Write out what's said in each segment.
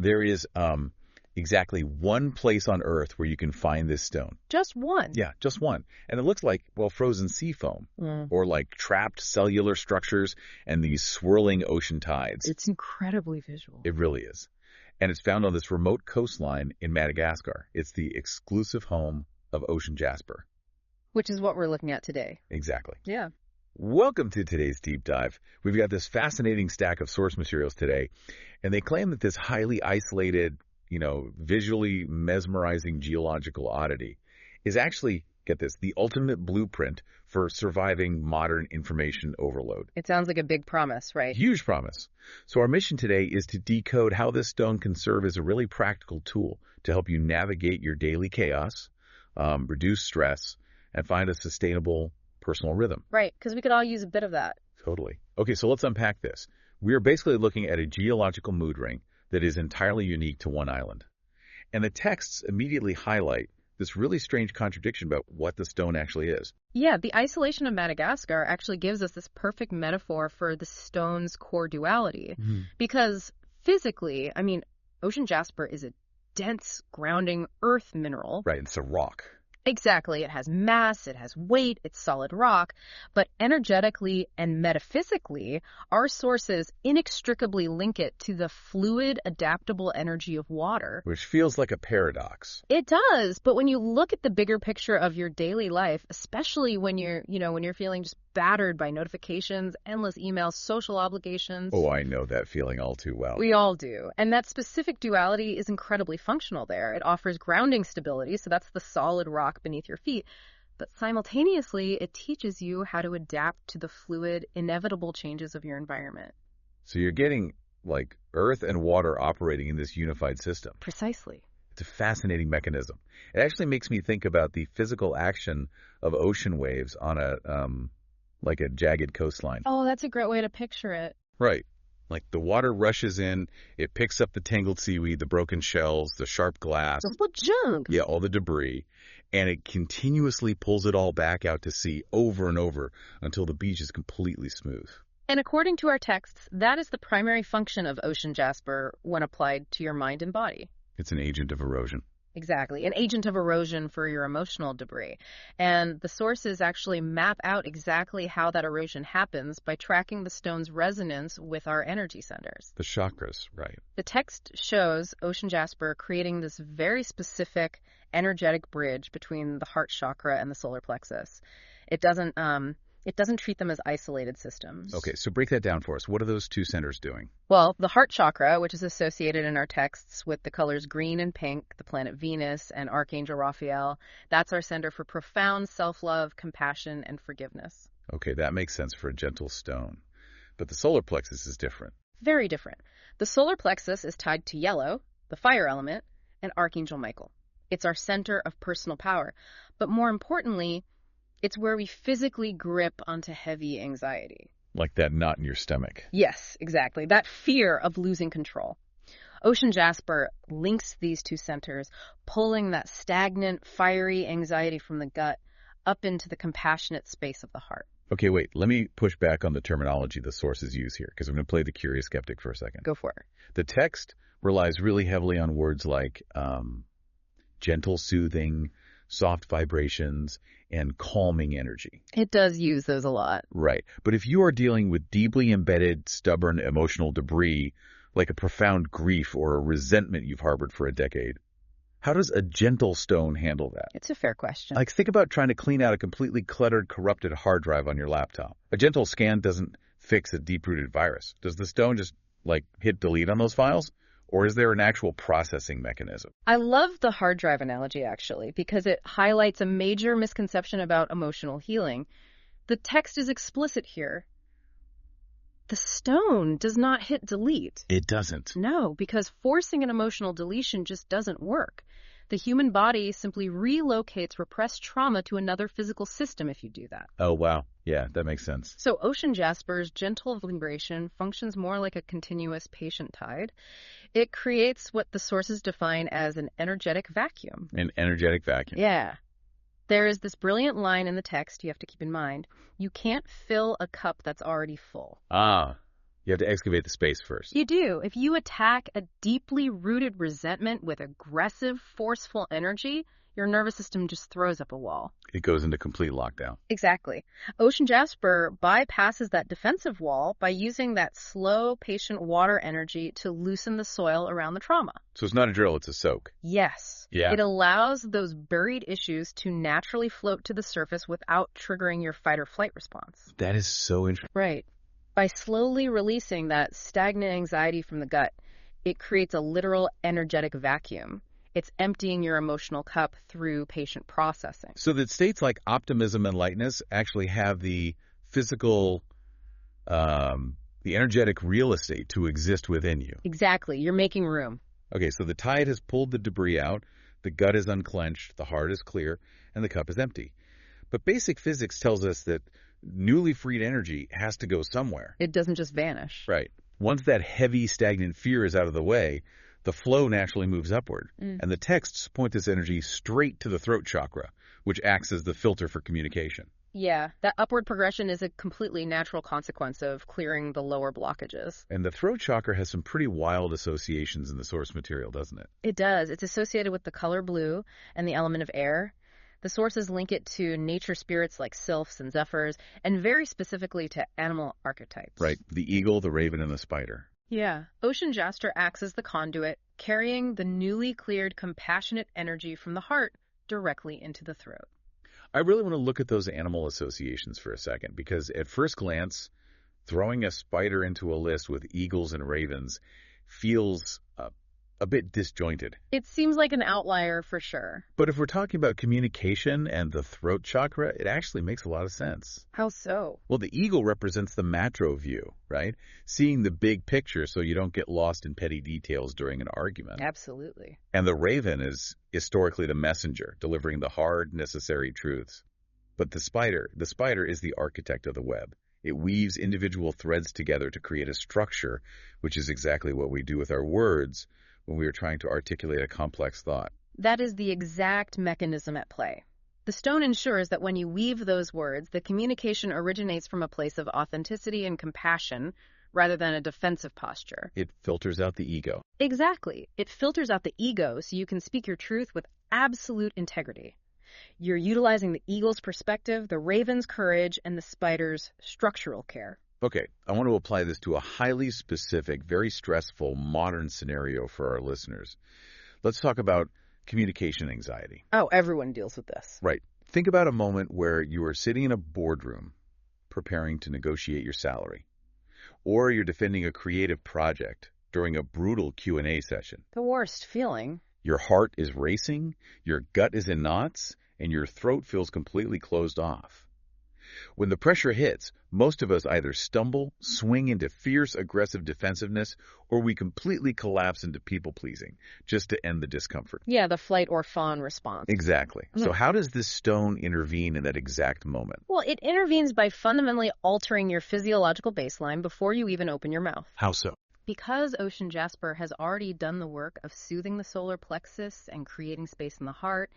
There is exactly one place on Earth where you can find this stone. Just one? Yeah, just one. And it looks like, well, frozen sea foam or like trapped cellular structures and these swirling ocean tides. It's incredibly visual. It really is. And it's found on this remote coastline in Madagascar. It's the exclusive home of ocean jasper. Which is what we're looking at today. Exactly. Yeah. Welcome to today's deep dive. We've got this fascinating stack of source materials today, and they claim that this highly isolated, visually mesmerizing geological oddity is actually, get this, the ultimate blueprint for surviving modern information overload. It sounds like a big promise, right? Huge promise. So our mission today is to decode how this stone can serve as a really practical tool to help you navigate your daily chaos, reduce stress, and find a sustainable personal rhythm. Right, because we could all use a bit of that. Totally. Okay, so let's unpack this. We are basically looking at a geological mood ring that is entirely unique to one island. And the texts immediately highlight this really strange contradiction about what the stone actually is. Yeah, the isolation of Madagascar actually gives us this perfect metaphor for the stone's core duality. Because physically, ocean jasper is a dense, grounding earth mineral. Right, it's a rock. Exactly. It has mass, it has weight, it's solid rock. But energetically and metaphysically, our sources inextricably link it to the fluid, adaptable energy of water. Which feels like a paradox. It does. But when you look at the bigger picture of your daily life, especially when you're feeling just battered by notifications, endless emails, social obligations. Oh, I know that feeling all too well. We all do. And that specific duality is incredibly functional there. It offers grounding stability, so that's the solid rock beneath your feet. But simultaneously, it teaches you how to adapt to the fluid, inevitable changes of your environment. So you're getting, like, earth and water operating in this unified system. Precisely. It's a fascinating mechanism. It actually makes me think about the physical action of ocean waves on a jagged coastline. Oh, that's a great way to picture it. Right. Like the water rushes in, it picks up the tangled seaweed, the broken shells, the sharp glass. The junk. Yeah, all the debris. And it continuously pulls it all back out to sea over and over until the beach is completely smooth. And according to our texts, that is the primary function of ocean jasper when applied to your mind and body. It's an agent of erosion. Exactly. An agent of erosion for your emotional debris. And the sources actually map out exactly how that erosion happens by tracking the stone's resonance with our energy centers. The chakras, right. The text shows ocean jasper creating this very specific energetic bridge between the heart chakra and the solar plexus. It doesn't treat them as isolated systems. Okay, so break that down for us. What are those two centers doing? Well, the heart chakra, which is associated in our texts with the colors green and pink, the planet Venus, and Archangel Raphael, that's our center for profound self-love, compassion, and forgiveness. Okay, that makes sense for a gentle stone. But the solar plexus is different. Very different. The solar plexus is tied to yellow, the fire element, and Archangel Michael. It's our center of personal power. But more importantly, it's where we physically grip onto heavy anxiety. Like that knot in your stomach. Yes, exactly. That fear of losing control. Ocean jasper links these two centers, pulling that stagnant, fiery anxiety from the gut up into the compassionate space of the heart. Okay, wait. Let me push back on the terminology the sources use here, because I'm going to play the curious skeptic for a second. Go for it. The text relies really heavily on words like gentle soothing, soft vibrations, and calming energy. It does use those a lot. Right. But if you are dealing with deeply embedded, stubborn emotional debris, like a profound grief or a resentment you've harbored for a decade, how does a gentle stone handle that? It's a fair question. Like, think about trying to clean out a completely cluttered, corrupted hard drive on your laptop. A gentle scan doesn't fix a deep-rooted virus. Does the stone just, hit delete on those files? Or is there an actual processing mechanism? I love the hard drive analogy, actually, because it highlights a major misconception about emotional healing. The text is explicit here. The stone does not hit delete. It doesn't. No, because forcing an emotional deletion just doesn't work. The human body simply relocates repressed trauma to another physical system if you do that. Oh, wow. Yeah, that makes sense. So ocean jasper's gentle vibration functions more like a continuous patient tide. It creates what the sources define as an energetic vacuum. An energetic vacuum. Yeah. There is this brilliant line in the text you have to keep in mind. You can't fill a cup that's already full. Ah, You have to excavate the space first. You do. If you attack a deeply rooted resentment with aggressive, forceful energy, your nervous system just throws up a wall. It goes into complete lockdown. Exactly. Ocean Jasper bypasses that defensive wall by using that slow, patient water energy to loosen the soil around the trauma. So it's not a drill, it's a soak. Yes. Yeah. It allows those buried issues to naturally float to the surface without triggering your fight or flight response. That is so interesting. Right. By slowly releasing that stagnant anxiety from the gut, it creates a literal energetic vacuum. It's emptying your emotional cup through patient processing. So that states like optimism and lightness actually have the physical, the energetic real estate to exist within you. Exactly. You're making room. Okay, so the tide has pulled the debris out, the gut is unclenched, the heart is clear, and the cup is empty. But basic physics tells us that newly freed energy has to go somewhere. It doesn't just vanish. Right. Once that heavy, stagnant fear is out of the way, the flow naturally moves upward. And the texts point this energy straight to the throat chakra, which acts as the filter for communication. Yeah, that upward progression is a completely natural consequence of clearing the lower blockages. And the throat chakra has some pretty wild associations in the source material, doesn't it? It does. It's associated with the color blue and the element of air. The sources link it to nature spirits like sylphs and zephyrs, and very specifically to animal archetypes. Right. The eagle, the raven, and the spider. Yeah. Ocean Jasper acts as the conduit, carrying the newly cleared compassionate energy from the heart directly into the throat. I really want to look at those animal associations for a second, because at first glance, throwing a spider into a list with eagles and ravens feels a bit disjointed. It seems like an outlier for sure. But if we're talking about communication and the throat chakra, it actually makes a lot of sense. How so? Well, the eagle represents the macro view, right? Seeing the big picture so you don't get lost in petty details during an argument. Absolutely. And the raven is historically the messenger, delivering the hard, necessary truths. But the spider is the architect of the web. It weaves individual threads together to create a structure, which is exactly what we do with our words when we are trying to articulate a complex thought. That is the exact mechanism at play. The stone ensures that when you weave those words, the communication originates from a place of authenticity and compassion rather than a defensive posture. It filters out the ego. Exactly. It filters out the ego so you can speak your truth with absolute integrity. You're utilizing the eagle's perspective, the raven's courage, and the spider's structural care. Okay, I want to apply this to a highly specific, very stressful, modern scenario for our listeners. Let's talk about communication anxiety. Oh, everyone deals with this. Right. Think about a moment where you are sitting in a boardroom preparing to negotiate your salary, or you're defending a creative project during a brutal Q&A session. The worst feeling. Your heart is racing, your gut is in knots, and your throat feels completely closed off. When the pressure hits, most of us either stumble, swing into fierce, aggressive defensiveness, or we completely collapse into people-pleasing, just to end the discomfort. Yeah, the flight or fawn response. Exactly. So how does this stone intervene in that exact moment? Well, it intervenes by fundamentally altering your physiological baseline before you even open your mouth. How so? Because Ocean Jasper has already done the work of soothing the solar plexus and creating space in the heart,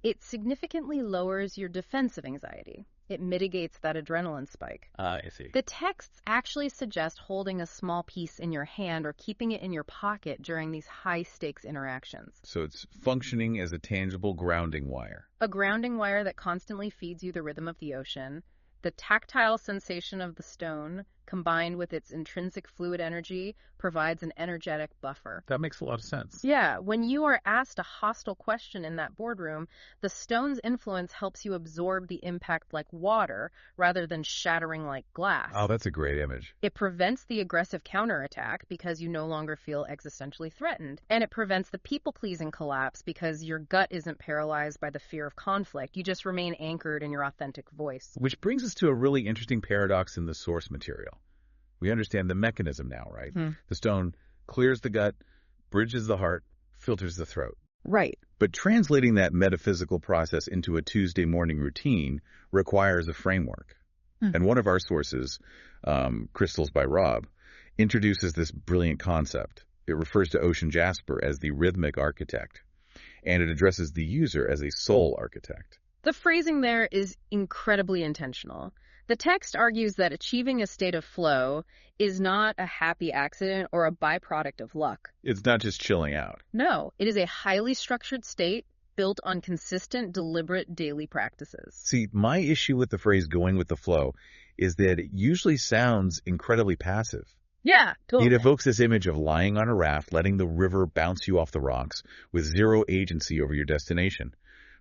it significantly lowers your defensive anxiety. It mitigates that adrenaline spike. I see. The texts actually suggest holding a small piece in your hand or keeping it in your pocket during these high-stakes interactions. So it's functioning as a tangible grounding wire. A grounding wire that constantly feeds you the rhythm of the ocean. The tactile sensation of the stone, combined with its intrinsic fluid energy, provides an energetic buffer. That makes a lot of sense. Yeah, when you are asked a hostile question in that boardroom, the stone's influence helps you absorb the impact like water rather than shattering like glass. Oh, that's a great image. It prevents the aggressive counterattack because you no longer feel existentially threatened. And it prevents the people-pleasing collapse because your gut isn't paralyzed by the fear of conflict. You just remain anchored in your authentic voice. Which brings us to a really interesting paradox in the source material. We understand the mechanism now, right? The stone clears the gut, bridges the heart, filters the throat. Right. But translating that metaphysical process into a Tuesday morning routine requires a framework. And one of our sources, Crystals by Rob, introduces this brilliant concept. It refers to Ocean Jasper as the rhythmic architect, and it addresses the user as a soul architect. The phrasing there is incredibly intentional. The text argues that achieving a state of flow is not a happy accident or a byproduct of luck. It's not just chilling out. No, it is a highly structured state built on consistent, deliberate daily practices. See, my issue with the phrase going with the flow is that it usually sounds incredibly passive. Yeah, totally. It evokes this image of lying on a raft, letting the river bounce you off the rocks with zero agency over your destination.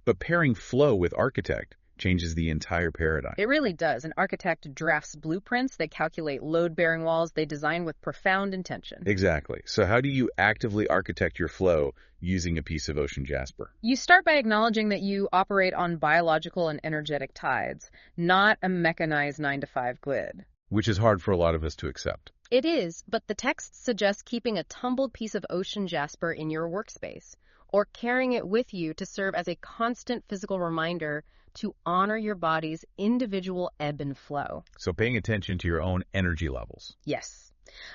But pairing flow with architect changes the entire paradigm. It really does. An architect drafts blueprints, they calculate load-bearing walls, they design with profound intention. Exactly. So how do you actively architect your flow using a piece of ocean jasper? You start by acknowledging that you operate on biological and energetic tides, not a mechanized 9-to-5 grid. Which is hard for a lot of us to accept. It is, but the text suggests keeping a tumbled piece of ocean jasper in your workspace, or carrying it with you to serve as a constant physical reminder to honor your body's individual ebb and flow. So paying attention to your own energy levels. Yes.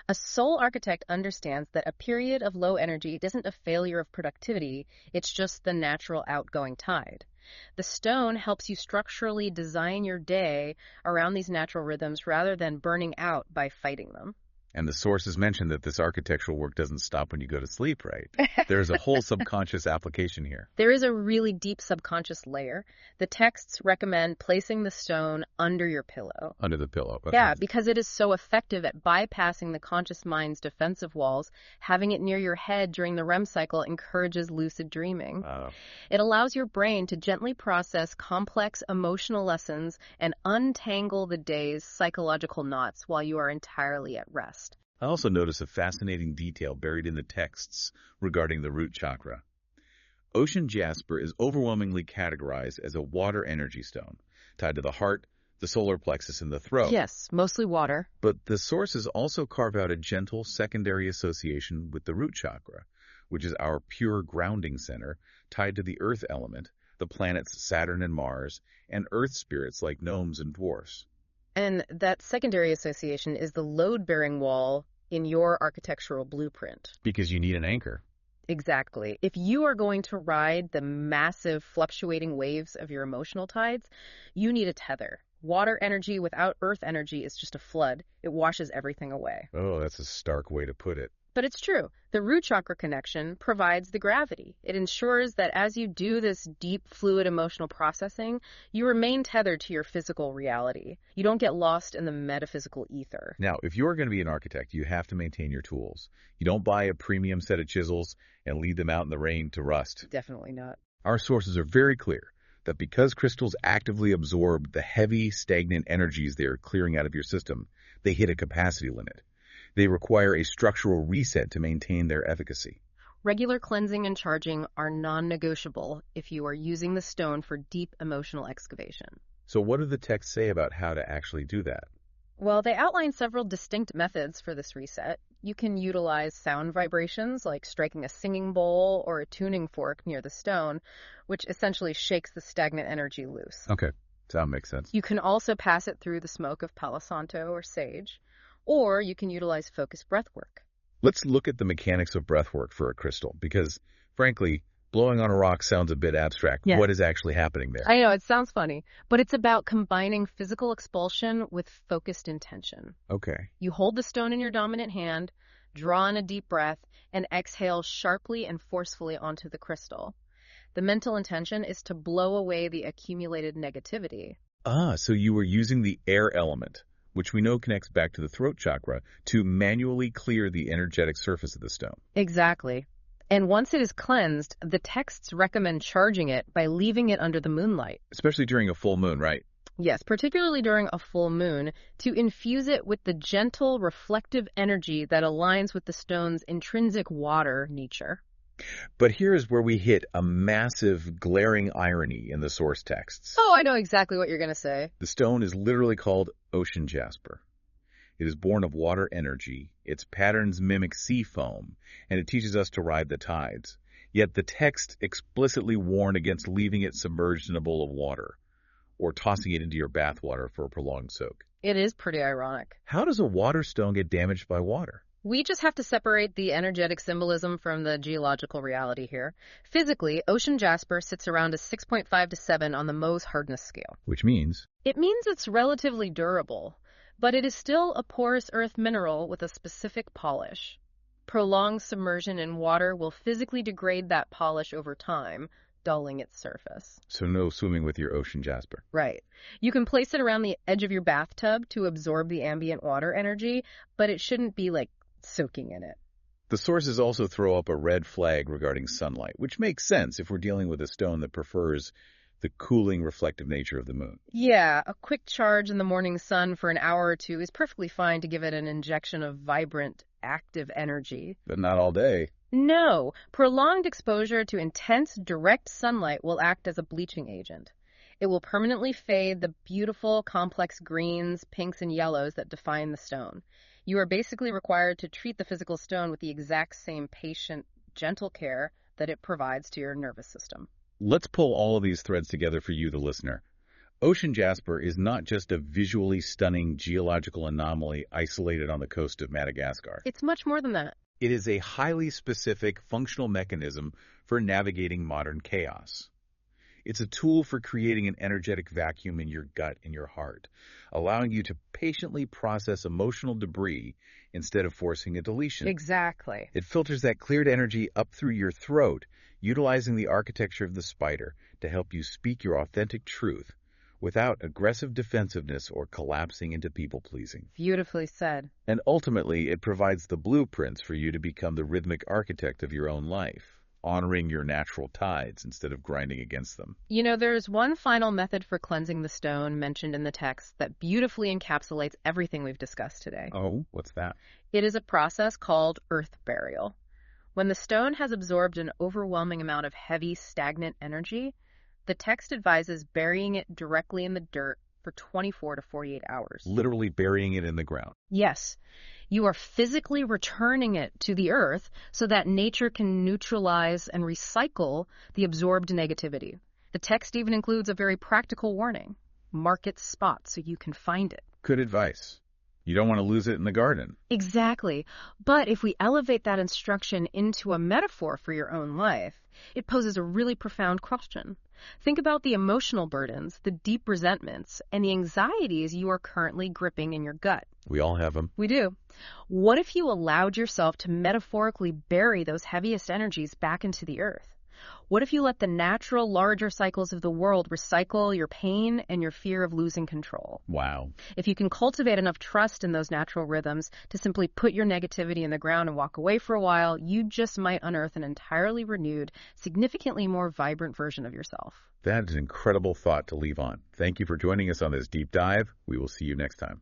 A soul architect understands that a period of low energy isn't a failure of productivity, it's just the natural outgoing tide. The stone helps you structurally design your day around these natural rhythms rather than burning out by fighting them. And the sources mention that this architectural work doesn't stop when you go to sleep, right? There's a whole subconscious application here. There is a really deep subconscious layer. The texts recommend placing the stone under your pillow. Under the pillow. Yeah, because it is so effective at bypassing the conscious mind's defensive walls. Having it near your head during the REM cycle encourages lucid dreaming. It allows your brain to gently process complex emotional lessons and untangle the day's psychological knots while you are entirely at rest. I also notice a fascinating detail buried in the texts regarding the root chakra. Ocean jasper is overwhelmingly categorized as a water energy stone, tied to the heart, the solar plexus, and the throat. Yes, mostly water. But the sources also carve out a gentle secondary association with the root chakra, which is our pure grounding center, tied to the earth element, the planets Saturn and Mars, and earth spirits like gnomes and dwarfs. And that secondary association is the load-bearing wall in your architectural blueprint. Because you need an anchor. Exactly. If you are going to ride the massive fluctuating waves of your emotional tides, you need a tether. Water energy without earth energy is just a flood. It washes everything away. Oh, that's a stark way to put it. But it's true. The root chakra connection provides the gravity. It ensures that as you do this deep, fluid emotional processing, you remain tethered to your physical reality. You don't get lost in the metaphysical ether. Now, if you're going to be an architect, you have to maintain your tools. You don't buy a premium set of chisels and leave them out in the rain to rust. Definitely not. Our sources are very clear that because crystals actively absorb the heavy, stagnant energies they are clearing out of your system, they hit a capacity limit. They require a structural reset to maintain their efficacy. Regular cleansing and charging are non-negotiable if you are using the stone for deep emotional excavation. So what do the texts say about how to actually do that? Well, they outline several distinct methods for this reset. You can utilize sound vibrations like striking a singing bowl or a tuning fork near the stone, which essentially shakes the stagnant energy loose. Okay, that makes sense. You can also pass it through the smoke of Palo Santo or sage. Or you can utilize focused breath work. Let's look at the mechanics of breath work for a crystal, because, frankly, blowing on a rock sounds a bit abstract. Yeah. What is actually happening there? I know, it sounds funny, but it's about combining physical expulsion with focused intention. Okay. You hold the stone in your dominant hand, draw in a deep breath, and exhale sharply and forcefully onto the crystal. The mental intention is to blow away the accumulated negativity. So you were using the air element, which we know connects back to the throat chakra, to manually clear the energetic surface of the stone. Exactly. And once it is cleansed, the texts recommend charging it by leaving it under the moonlight. Especially during a full moon, right? Yes, particularly during a full moon, to infuse it with the gentle, reflective energy that aligns with the stone's intrinsic water nature. But here is where we hit a massive, glaring irony in the source texts. Oh, I know exactly what you're going to say. The stone is literally called ocean jasper. It is born of water energy, its patterns mimic sea foam, and it teaches us to ride the tides. Yet the text explicitly warn against leaving it submerged in a bowl of water, or tossing it into your bathwater for a prolonged soak. It is pretty ironic. How does a water stone get damaged by water? We just have to separate the energetic symbolism from the geological reality here. Physically, ocean jasper sits around a 6.5 to 7 on the Mohs hardness scale. Which means? It means it's relatively durable, but it is still a porous earth mineral with a specific polish. Prolonged submersion in water will physically degrade that polish over time, dulling its surface. So no swimming with your ocean jasper. Right. You can place it around the edge of your bathtub to absorb the ambient water energy, but it shouldn't be like soaking in it. The sources also throw up a red flag regarding sunlight, which makes sense if we're dealing with a stone that prefers the cooling, reflective nature of the moon. Yeah, a quick charge in the morning sun for an hour or two is perfectly fine to give it an injection of vibrant, active energy. But not all day. No, prolonged exposure to intense, direct sunlight will act as a bleaching agent. It will permanently fade the beautiful, complex greens, pinks, and yellows that define the stone. You are basically required to treat the physical stone with the exact same patient, gentle care that it provides to your nervous system. Let's pull all of these threads together for you, the listener. Ocean jasper is not just a visually stunning geological anomaly isolated on the coast of Madagascar. It's much more than that. It is a highly specific functional mechanism for navigating modern chaos. It's a tool for creating an energetic vacuum in your gut and your heart, allowing you to patiently process emotional debris instead of forcing a deletion. Exactly. It filters that cleared energy up through your throat, utilizing the architecture of the spider to help you speak your authentic truth without aggressive defensiveness or collapsing into people-pleasing. Beautifully said. And ultimately, it provides the blueprints for you to become the rhythmic architect of your own life, honoring your natural tides instead of grinding against them. You know, there's one final method for cleansing the stone mentioned in the text that beautifully encapsulates everything we've discussed today. Oh, what's that? It is a process called earth burial. When the stone has absorbed an overwhelming amount of heavy, stagnant energy, the text advises burying it directly in the dirt for 24 to 48 hours. Literally burying it in the ground. Yes. You are physically returning it to the earth so that nature can neutralize and recycle the absorbed negativity. The text even includes a very practical warning. Mark its spot so you can find it. Good advice. You don't want to lose it in the garden. Exactly. But if we elevate that instruction into a metaphor for your own life, it poses a really profound question. Think about the emotional burdens, the deep resentments, and the anxieties you are currently gripping in your gut. We all have them. We do. What if you allowed yourself to metaphorically bury those heaviest energies back into the earth? What if you let the natural, larger cycles of the world recycle your pain and your fear of losing control? Wow. If you can cultivate enough trust in those natural rhythms to simply put your negativity in the ground and walk away for a while, you just might unearth an entirely renewed, significantly more vibrant version of yourself. That is an incredible thought to leave on. Thank you for joining us on this deep dive. We will see you next time.